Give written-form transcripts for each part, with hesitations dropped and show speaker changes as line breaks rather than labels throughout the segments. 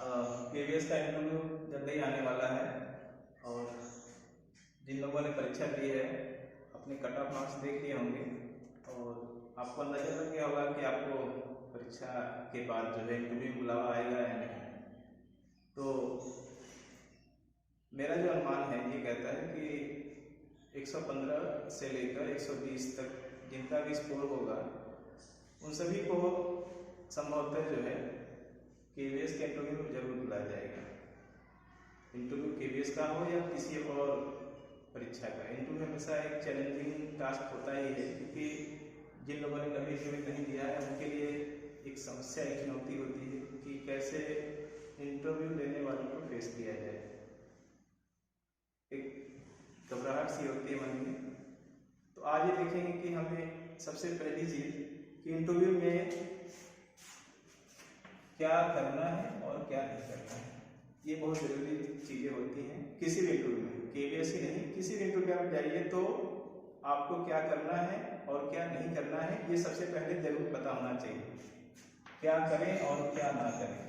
KVS का interview जल्दी ही आने वाला है और जिन लोगों ने परीक्षा दी है अपने कट ऑफ मार्क्स देख लिए होंगे और आपको अंदाजा लग गया होगा कि आपको परीक्षा के बाद जो है इंटरव्यू बुलावा आएगा या नहीं। तो मेरा जो अनुमान है ये कहता है कि 115 से लेकर 120 तक जिनका भी स्कोर होगा उन सभी को संभवतः जो है केवीएस के इंटरव्यू में जरूर बुलाया जाएगा। इंटरव्यू केवीएस का हो या किसी और परीक्षा का, इंटरव्यू हमेशा एक चैलेंजिंग टास्क होता ही है क्योंकि जिन लोगों ने कभी इंटरव्यू नहीं दिया है उनके लिए एक समस्या, एक चुनौती होती है कि कैसे इंटरव्यू लेने वालों को फेस किया जाए। एक घबराहट सी होती है मन में। तो आज ये देखेंगे कि हमें सबसे पहली चीज कि इंटरव्यू में क्या करना है और क्या नहीं करना है, ये बहुत जरूरी चीजें होती हैं किसी भी इंटरव्यू में। केवीएस ही नहीं, किसी भी इंटरव्यू में जाइए तो आपको क्या करना है और क्या नहीं करना है ये सबसे पहले जरूर पता होना चाहिए, क्या करें और क्या ना करें।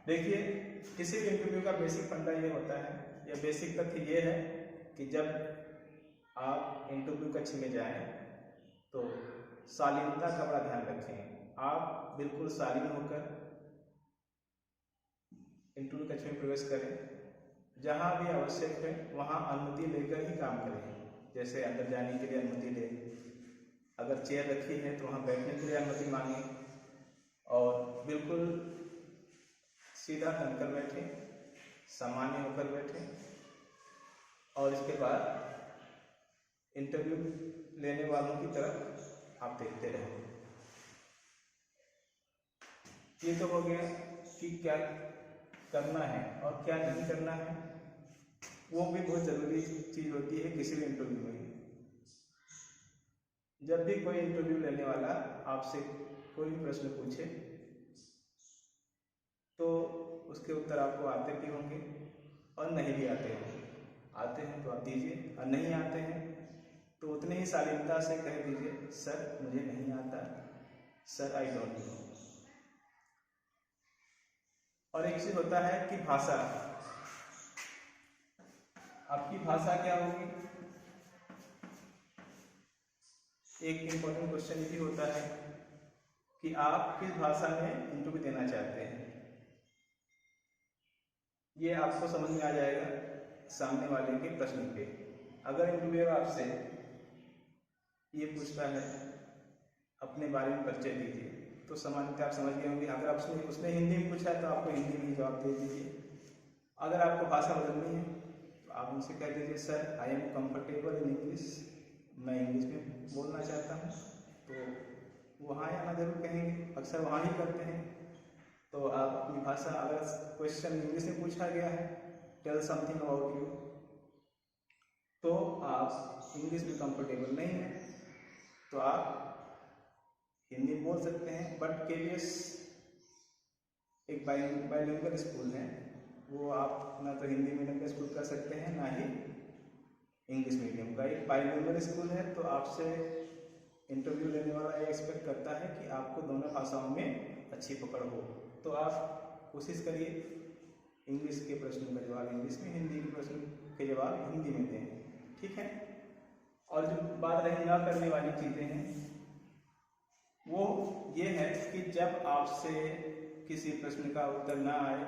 देखिए, किसी भी इंटरव्यू का बेसिक फंडा ये होता है या बेसिक तथ्य ये है कि जब आप इंटरव्यू कक्ष में जाएं तो शालीनता का बड़ा ध्यान रखें। आप बिल्कुल शालीन होकर इंटरव्यू कक्ष में प्रवेश करें। जहां भी आवश्यक है वहां अनुमति लेकर ही काम करें। जैसे अंदर जाने के लिए अनुमति लें, अगर चेयर रखी है तो वहां बैठने के लिए अनुमति मांगे और बिल्कुल सीधा तनकर बैठे, सामान्य होकर बैठे और इसके बाद इंटरव्यू लेने वालों की तरफ आप देखते रहें। ये तो हो गया कि क्या करना है और क्या नहीं करना है, वो भी बहुत जरूरी चीज होती है किसी भी इंटरव्यू में। जब भी कोई इंटरव्यू लेने वाला आपसे कोई प्रश्न पूछे तो उसके उत्तर आपको आते भी होंगे और नहीं भी आते होंगे। आते हैं तो आप दीजिए और नहीं आते हैं तो उतनी ही शालीनता से कह दीजिए, सर मुझे नहीं आता, सर आई डोंट नो। और एक चीज होता है कि भाषा, आपकी भाषा क्या होगी। एक इंपॉर्टेंट क्वेश्चन ये भी होता है कि आप किस भाषा में इंटरव्यू देना चाहते हैं। ये आपको समझ में आ जाएगा सामने वाले के प्रश्न पे। अगर इंटरव्यूअर आपसे ये पूछता है अपने बारे में परिचय दीजिए तो सामान्यतः आप समझ गए होंगे। अगर उसने हिंदी में पूछा है तो आपको हिंदी में ही जवाब दे दीजिए। अगर आपको भाषा बदलनी है तो आप उनसे कह दीजिए, sir I am comfortable in English, मैं इंग्लिश में बोलना चाहता हूँ। तो वहाँ आना जरूर कहेंगे, अक्सर वहाँ ही करते हैं। तो आप अपनी भाषा, अगर क्वेश्चन इंग्लिश में पूछा गया है टेल समथिंग अबाउट यू, तो आप इंग्लिश में कंफर्टेबल नहीं है तो आप हिंदी बोल सकते हैं। बट केवीएस एक बाइलिंगुअल स्कूल है, वो आप ना तो हिंदी मीडियम का स्कूल कर सकते हैं ना ही इंग्लिश मीडियम का। एक बाइलिंगुअल स्कूल है तो आपसे इंटरव्यू लेने वाला ये एक्सपेक्ट करता है कि आपको दोनों भाषाओं में अच्छी पकड़ हो। तो आप कोशिश करिए इंग्लिश के प्रश्नों का जवाब इंग्लिश में, हिंदी के प्रश्न के जवाब हिंदी में दें, ठीक है। और जो बात रही ना करने वाली चीज़ें हैं वो ये है कि जब आपसे किसी प्रश्न का उत्तर ना आए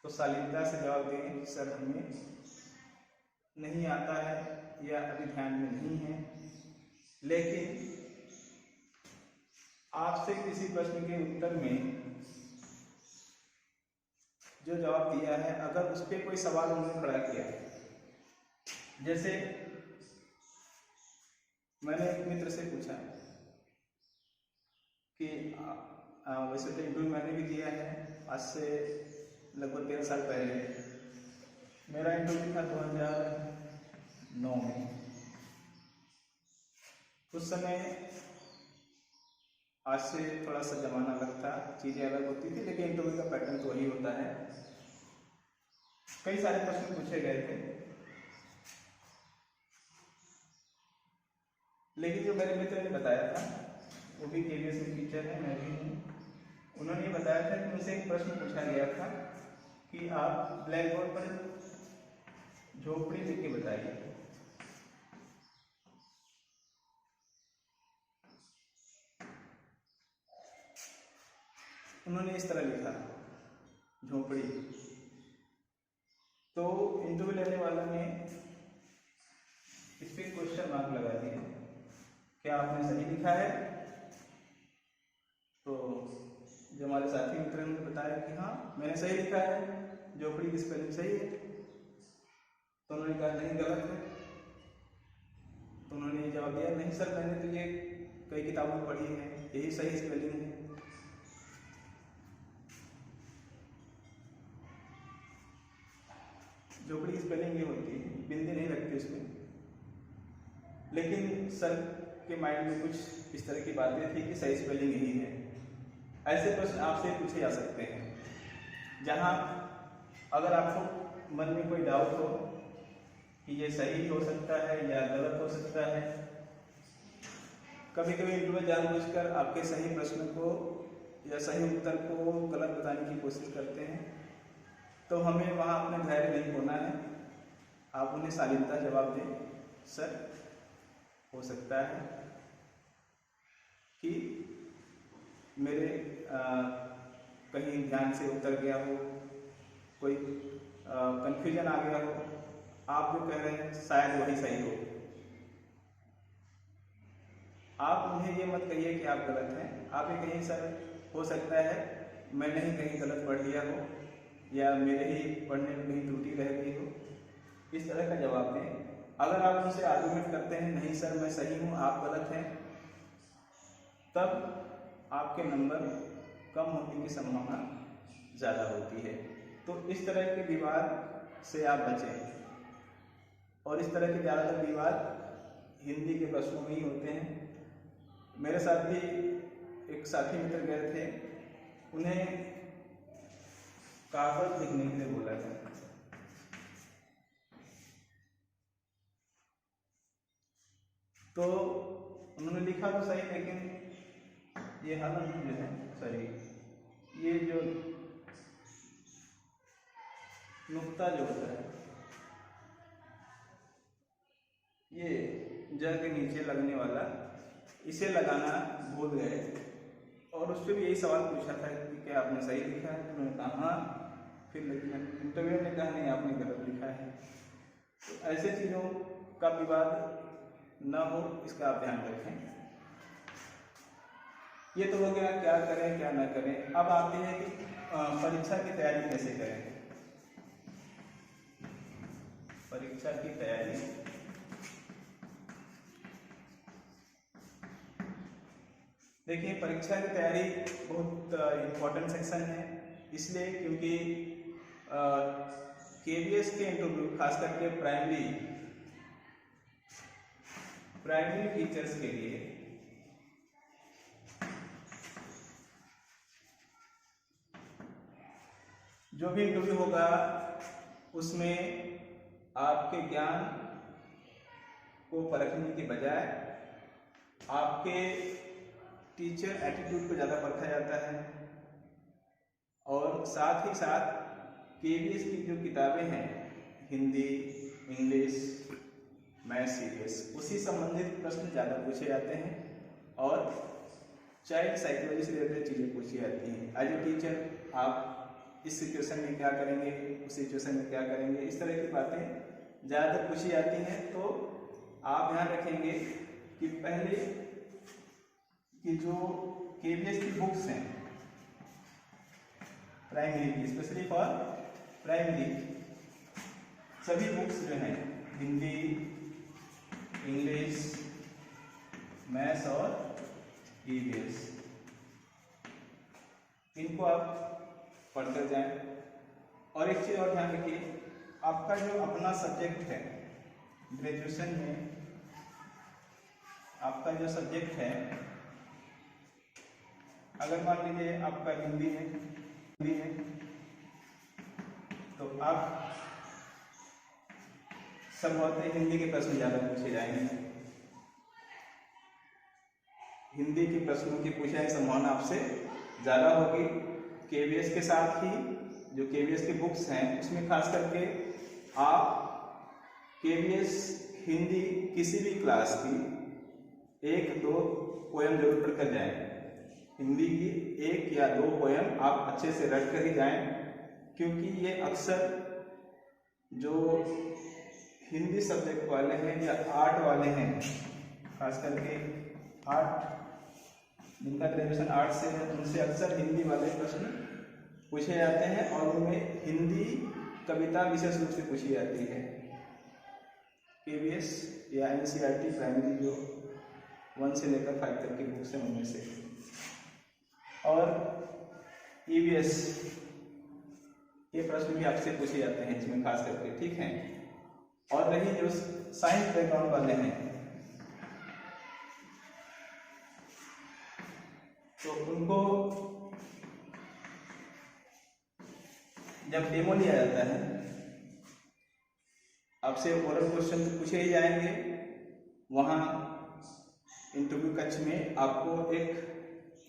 तो शालीनता से जवाब दें, सर हमें नहीं आता है या अभी ध्यान में नहीं है। लेकिन आपसे किसी प्रश्न के उत्तर में जो जवाब दिया है, अगर उस पर कोई सवाल उन्होंने खड़ा किया, जैसे मैंने एक मित्र से पूछा कि वैसे तो इंटरव्यू मैंने भी दिया है आज से लगभग 13 साल पहले। मेरा इंटरव्यू था 2009 में। उस समय आज से थोड़ा सा जमाना अलग था, चीज़ें अलग होती थी, लेकिन इंटरव्यू का पैटर्न तो होता है। कई सारे प्रश्न पूछे गए थे, लेकिन जो मेरे मित्र ने बताया था, वो भी KVS में टीचर है, मैं भी हूँ, उन्होंने बताया था कि उनसे एक प्रश्न पूछा गया था कि आप ब्लैक बोर्ड पर झोपड़ी लिख के बताइए। उन्होंने इस तरह लिखा झोपड़ी। तो इंटरव्यू लेने वाला ने इस पर क्वेश्चन मार्क लगा दिया, क्या आपने सही लिखा है? तो जो हमारे साथी मित्र ने बताया कि हाँ मैंने सही लिखा है, झोपड़ी की स्पेलिंग सही है। तो उन्होंने कहा नहीं, गलत है। तो उन्होंने जवाब दिया, नहीं सर, मैंने तो ये कई किताबों में पढ़ी है, यही सही स्पेलिंग है। झोपड़ी की स्पेलिंग ये होती है, बिंदी नहीं लगती उसमें, लेकिन सर के माइंड में कुछ इस तरह की बातें थी कि सही स्पेलिंग यही है। ऐसे प्रश्न आपसे पूछे जा सकते हैं, जहां अगर आपको मन में कोई डाउट हो कि ये सही हो सकता है या गलत हो सकता है। कभी कभी इंटरव्यू जानबूझकर आपके सही प्रश्न को या सही उत्तर को गलत बताने की कोशिश करते हैं, तो हमें वहाँ अपने धैर्य नहीं खोना है। आप उन्हें शालीनता जवाब दें, सर हो सकता है कि मेरे कहीं ध्यान से उतर गया हो, कोई कंफ्यूजन आ गया हो, आप जो कह रहे हैं शायद वही सही हो। आप उन्हें ये मत कहिए कि आप गलत हैं, आप ये कहिए सर हो सकता है मैंने ही कहीं गलत पढ़ लिया हो या मेरे ही पढ़ने में कहीं त्रुटि रह गई हो, इस तरह का जवाब दें। अगर आप उनसे आर्गुमेंट करते हैं नहीं सर मैं सही हूँ आप गलत हैं, तब आपके नंबर कम होने की संभावना ज़्यादा होती है। तो इस तरह के विवाद से आप बचें। और इस तरह के ज़्यादातर विवाद हिंदी के प्रश्नों में ही होते हैं। मेरे साथ भी एक साथी मित्र गए थे, उन्हें कागज लिखने के लिए बोला था। तो उन्होंने लिखा तो सही, लेकिन ये हलन जो है सही, ये जो नुक्ता जो होता है ये ज के नीचे लगने वाला, इसे लगाना भूल गए और उससे भी यही सवाल पूछा था कि क्या आपने सही लिखा है? उन्होंने कहा हाँ, फिर इंटरव्यू ने कहा नहीं आपने गलत लिखा है। तो ऐसे चीज़ों का विवाद न हो, इसका आप ध्यान रखें। ये तो हो गया क्या करें क्या ना करें। अब आते हैं कि परीक्षा की तैयारी कैसे करें। परीक्षा की तैयारी देखिए, परीक्षा की तैयारी बहुत इम्पोर्टेंट सेक्शन है, इसलिए क्योंकि KVS के इंटरव्यू खास करके प्राइमरी टीचर्स के लिए जो भी इंटरव्यू होगा उसमें आपके ज्ञान को परखने के बजाय आपके टीचर एटीट्यूड को ज़्यादा परखा जाता है। और साथ ही साथ KVS की जो किताबें हैं, हिंदी, इंग्लिश, मैथ सीरीज, उसी संबंधित प्रश्न ज़्यादा पूछे जाते हैं और चाइल्ड साइकोलॉजी से रिलेटेड चीज़ें पूछी जाती हैं। एज ए टीचर आप इस सिचुएशन में क्या करेंगे, उस सिचुएशन में क्या करेंगे, इस तरह की बातें ज़्यादातर पूछी जाती हैं। तो आप ध्यान रखेंगे कि पहले कि जो KVS की बुक्स हैं प्राइमरी की, स्पेशली फॉर प्राइमरी, सभी बुक्स जो हैं हिंदी, इंग्लिश, मैथ्स और EVS, इनको आप पढ़कर जाएं। और एक चीज़ और ध्यान रखिए, आपका जो अपना सब्जेक्ट है ग्रेजुएशन में, आपका जो सब्जेक्ट है, अगर मान लीजिए आपका हिंदी है आप संभवतः हिंदी के प्रश्न ज़्यादा पूछे जाएंगे। हिंदी के प्रश्नों की पूछने की संभावना आपसे ज़्यादा होगी। केवीएस के साथ ही जो केवीएस की बुक्स हैं उसमें खास करके आप केवीएस हिंदी किसी भी क्लास की 1-2 पोएम जरूर पढ़ कर जाएं। हिंदी की 1 या 2 पोएम आप अच्छे से रट कर ही जाएं, क्योंकि ये अक्सर जो हिंदी सब्जेक्ट वाले हैं या आर्ट वाले हैं, खास करके आर्ट जिनका ग्रेजुएशन आर्ट से है, उनसे अक्सर हिंदी वाले प्रश्न पूछे जाते हैं और उनमें हिंदी कविता विशेष रूप से पूछी जाती है। केवीएस या एनसीईआरटी प्राइमरी जो 1 से लेकर 5 तक की बुक्स हैं उनमें से, और ईवीएस ये प्रश्न भी आपसे पूछे जाते हैं इसमें खास करके, ठीक है। और रही जो साइंस बैकग्राउंड वाले हैं तो उनको जब डेमो लिया जाता है आपसे ओरल क्वेश्चन पूछे ही जाएंगे। वहाँ इंटरव्यू कक्ष में आपको एक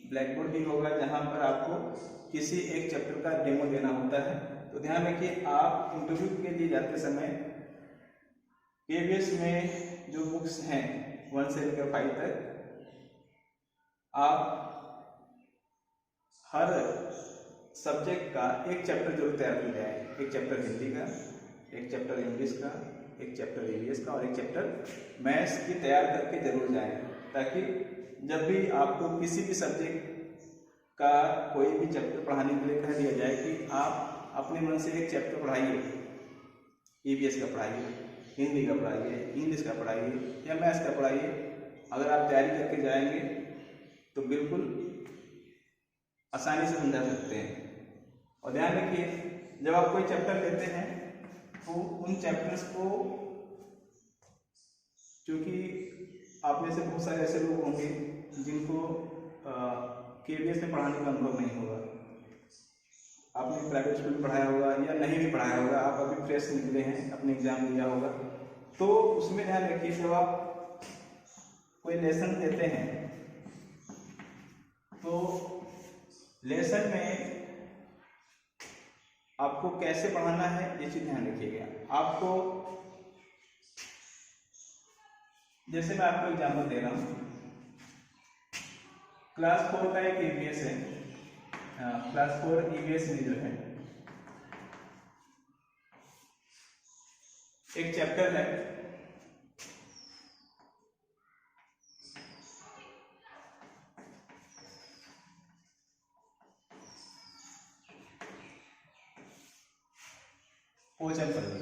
ब्लैक बोर्ड भी होगा जहाँ पर आपको किसी एक चैप्टर का डेमो देना होता है। तो ध्यान रखिए, आप इंटरव्यू के लिए जाते समय केवीएस में जो बुक्स हैं 1 से लेकर 5 तक, आप हर सब्जेक्ट का एक चैप्टर जरूर तैयार कर जाए। एक चैप्टर हिंदी का, एक चैप्टर इंग्लिश का, एक चैप्टर ईवीएस का और एक चैप्टर मैथ्स की तैयार करके जरूर जाएं, ताकि जब भी आपको किसी भी सब्जेक्ट का कोई भी चैप्टर पढ़ाने के लिए कह दिया जाए कि आप अपने मन से एक चैप्टर पढ़ाइए, ईवीएस का पढ़ाइए, हिंदी का पढ़ाइए, इंग्लिश का पढ़ाइए या मैथ्स का पढ़ाइए, अगर आप तैयारी करके जाएंगे तो बिल्कुल आसानी से समझा सकते हैं। और ध्यान रखिए, जब आप कोई चैप्टर लेते हैं तो उन चैप्टर्स को, क्योंकि आप में से बहुत सारे ऐसे लोग होंगे जिनको केवीएस में पढ़ाने का अनुभव नहीं होगा, आपने प्राइवेट स्कूल में पढ़ाया होगा या नहीं भी पढ़ाया होगा, आप अभी फ्रेश निकले हैं, अपने एग्जाम दिया होगा, तो उसमें ध्यान रखिए जब आप कोई लेसन देते हैं तो लेसन में आपको कैसे पढ़ाना है ये चीज ध्यान रखिएगा। आपको, जैसे मैं आपको एग्जाम्पल दे रहा हूँ, क्लास 4 का एक ईवीएस है, क्लास 4 ईवीएस में जो है एक चैप्टर है पोचनपल्ली।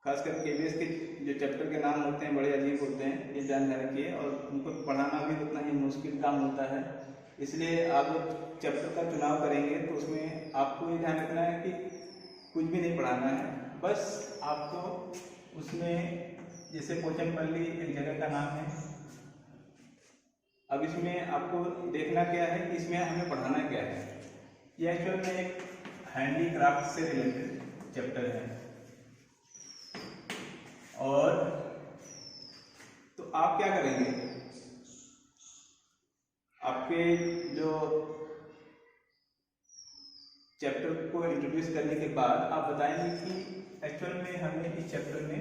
खासकर केवीएस के जो चैप्टर के नाम होते हैं बड़े अजीब होते हैं, ये ध्यान रखिए, और उनको पढ़ाना भी उतना ही मुश्किल काम होता है। इसलिए आप जब चैप्टर का चुनाव करेंगे तो उसमें आपको ये ध्यान रखना है कि कुछ भी नहीं पढ़ाना है, बस आपको उसमें, जैसे पोचनपल्ली एक जगह का नाम है, अब इसमें आपको देखना क्या है कि इसमें हमें पढ़ाना क्या है। ये एक्चुअल में एक हैंडीक्राफ्ट से रिलेटेड चैप्टर है, और तो आप क्या करेंगे, आपके जो चैप्टर को इंट्रोड्यूस करने के बाद आप बताएंगे कि एक्चुअल में हमें इस चैप्टर में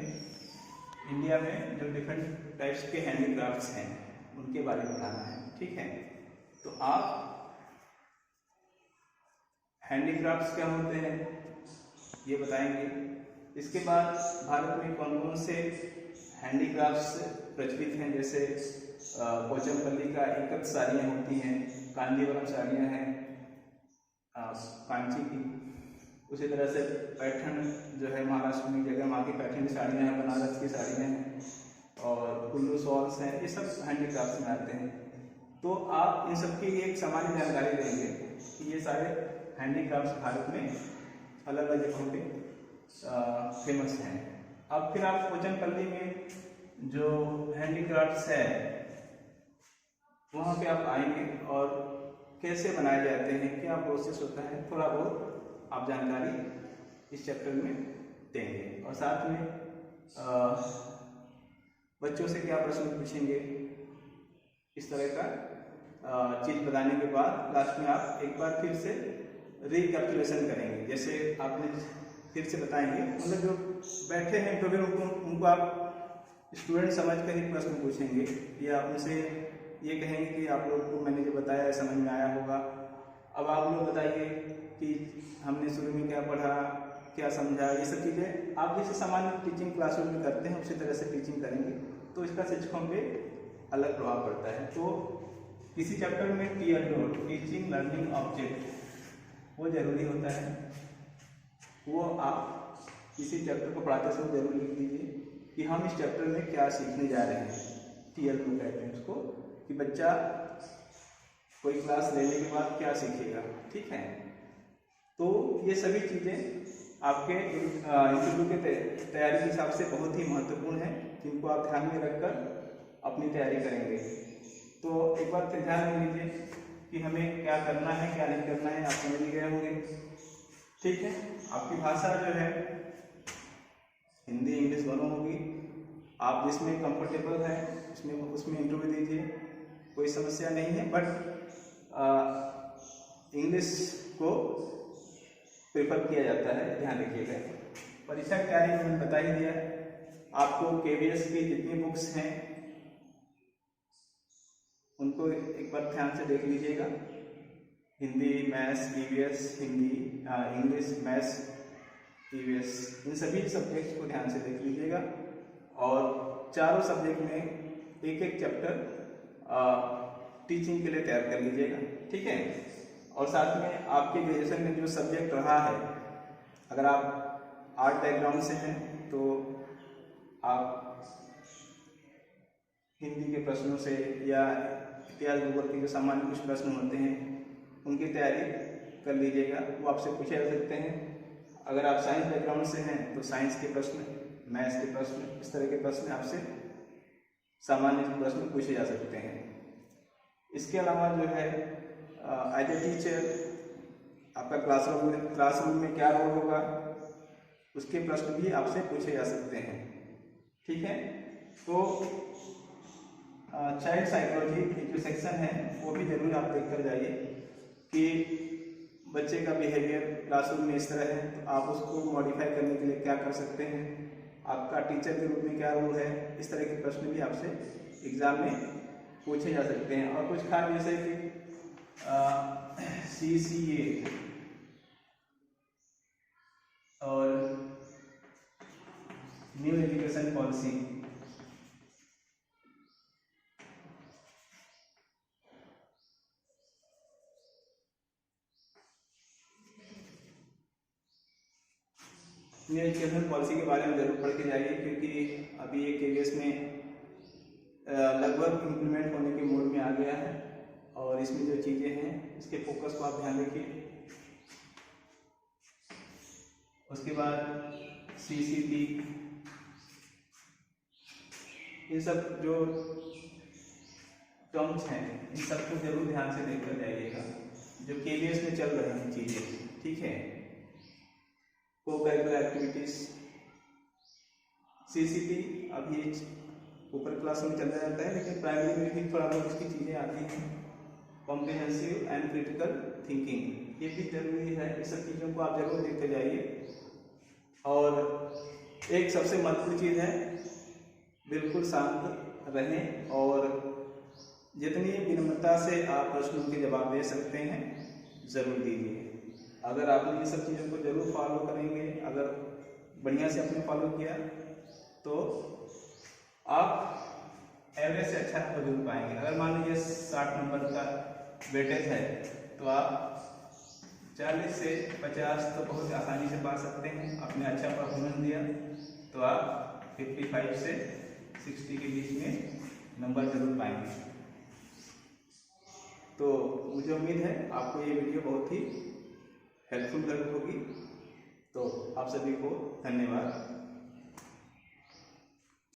इंडिया में जो डिफरेंट टाइप्स के हैंडीक्राफ्ट्स हैं उनके बारे में पढ़ाना है, ठीक है। तो आप हैंडीक्राफ्ट्स क्या होते हैं ये बताएंगे। इसके बाद भारत में कौन कौन से हैंडीक्राफ्ट्स प्रचलित हैं, जैसे पोचनपल्ली का एकत साड़ियाँ होती हैं, कांजीवरम साड़ियाँ हैं कांची की, उसी तरह से पैठन जो है महाराष्ट्र में जगह वहाँ की पैठन की साड़ियाँ हैं, बनारस की साड़ियाँ हैं, और कुल्लू शॉल्स हैं, ये सब हैंडीक्राफ्ट्स में आते हैं। तो आप इन सब की एक सामान्य जानकारी देंगे कि ये सारे हैंडीक्राफ्ट्स भारत में अलग अलग जगहों पे फेमस हैं। अब फिर आप पोचनपल्ली में जो हैंडीक्राफ्ट्स है वहाँ पे आप आएंगे और कैसे बनाए जाते हैं, क्या प्रोसेस होता है, थोड़ा बहुत आप जानकारी इस चैप्टर में देंगे। और साथ में बच्चों से क्या प्रश्न पूछेंगे, इस तरह का चीज़ बताने के बाद लास्ट में आप एक बार फिर से रिकैपिचुलेशन करेंगे। जैसे आपने फिर से बताएंगे, मतलब जो बैठे हैं तो फिर उनको आप स्टूडेंट समझ कर ही प्रश्न पूछेंगे, या उनसे ये कहेंगे कि आप लोग को मैंने जो बताया समझ में आया होगा, अब आप लोग बताइए कि हमने शुरू में क्या पढ़ा, क्या समझा, ये सब चीज़ें आप जैसे सामान्य टीचिंग क्लासरूम में करते हैं उसी तरह से टीचिंग करेंगे, तो इसका शिक्षकों पे अलग प्रभाव पड़ता है। तो किसी चैप्टर में टीचिंग लर्निंग ऑब्जेक्ट वो जरूरी होता है, वो आप किसी चैप्टर को पढ़ाते समय जरूर लिख लीजिए कि हम इस चैप्टर में क्या सीखने जा रहे हैं। TL2 कहते हैं उसको, कि बच्चा कोई क्लास लेने के बाद क्या सीखेगा, ठीक है। तो ये सभी चीज़ें आपके इंटरव्यू के तैयारी के हिसाब से बहुत ही महत्वपूर्ण है, जिनको आप ध्यान में रखकर अपनी तैयारी करेंगे। तो एक बार फिर ध्यान में लीजिए कि हमें क्या करना है क्या नहीं करना है, आप समझ ही गए होंगे, ठीक है। आपकी भाषा जो है हिंदी इंग्लिश दोनों होगी, आप जिसमें कंफर्टेबल है उसमें इंटरव्यू दीजिए, कोई समस्या नहीं है। बट इंग्लिश को प्रेफर किया जाता है, ध्यान रखिएगा। परीक्षा की तैयारी में मैंने बता ही दिया, आपको KVS की जितनी बुक्स हैं उनको एक बार ध्यान से देख लीजिएगा। Hindi maths EVS, Hindi English maths EVS, इन सभी सब्जेक्ट्स को ध्यान से देख लीजिएगा। और चारों सब्जेक्ट में एक एक चैप्टर टीचिंग के लिए तैयार कर लीजिएगा, ठीक है। और साथ में आपके ग्रेजुएशन में जो सब्जेक्ट रहा है, अगर आप आर्ट बैकग्राउंड से हैं तो आप हिंदी के प्रश्नों से या इतिहास भूगोल के जो सामान्य कुछ प्रश्न होते हैं उनकी तैयारी कर लीजिएगा, वो आपसे पूछे जा सकते हैं। अगर आप साइंस बैकग्राउंड से हैं तो साइंस के प्रश्न, मैथ्स के प्रश्न, इस तरह के प्रश्न आपसे सामान्य प्रश्न पूछे जा सकते हैं। इसके अलावा जो है एज ए टीचर आपका क्लासरूम में क्या रोल होगा, उसके प्रश्न भी आपसे पूछे जा सकते हैं, ठीक है। तो चाइल्ड साइकोलॉजी की जो सेक्शन है वो भी जरूर आप देख कर जाइए कि बच्चे का बिहेवियर क्लासरूम में इस तरह है, तो आप उसको मॉडिफाई करने के लिए क्या कर सकते हैं, आपका टीचर के रूप में क्या रोल है, इस तरह के प्रश्न भी आपसे एग्जाम में पूछे जा सकते हैं। और कुछ खास जैसे कि CCA और new education policy, new education policy के बारे में जरूर पढ़ के जाइए, क्योंकि अभी ये KVS में लगभग इम्प्लीमेंट होने के मोड में आ गया है और इसमें जो चीज़ें हैं इसके फोकस को आप ध्यान रखिए। उसके बाद CCT, ये सब जो टर्म्स हैं इन सबको जरूर ध्यान से देखकर जाइएगा, जो KVS में चल रही हैं चीज़ें, ठीक है। को-करिकुलर एक्टिविटीज, CCT अभी ऊपर क्लास में चला जाता है, लेकिन प्राइमरी में भी थोड़ा बहुत इसकी चीज़ें आती हैं। कॉम्प्रिहेंसिव एंड क्रिटिकल थिंकिंग, ये भी जरूरी है, इस सब चीज़ों को आप जरूर देखते जाइए। और एक सबसे महत्वपूर्ण चीज़ है, बिल्कुल शांत रहें और जितनी विनम्रता से आप प्रश्नों के जवाब दे सकते हैं ज़रूर दीजिए। अगर आपने ये सब चीज़ों को जरूर फॉलो करेंगे, अगर बढ़िया से आपने फॉलो किया तो आप एवरेज से अच्छा तो जरूर पाएंगे। अगर मान लीजिए 60 नंबर का वेटेज है तो आप 40 से 50 तो बहुत आसानी से पा सकते हैं। आपने अच्छा परफॉर्मेंस दिया तो आप 55 से 60 के बीच में नंबर जरूर पाएंगे। तो मुझे उम्मीद है आपको ये वीडियो बहुत ही हेल्पफुल होगी। तो आप सभी को धन्यवाद।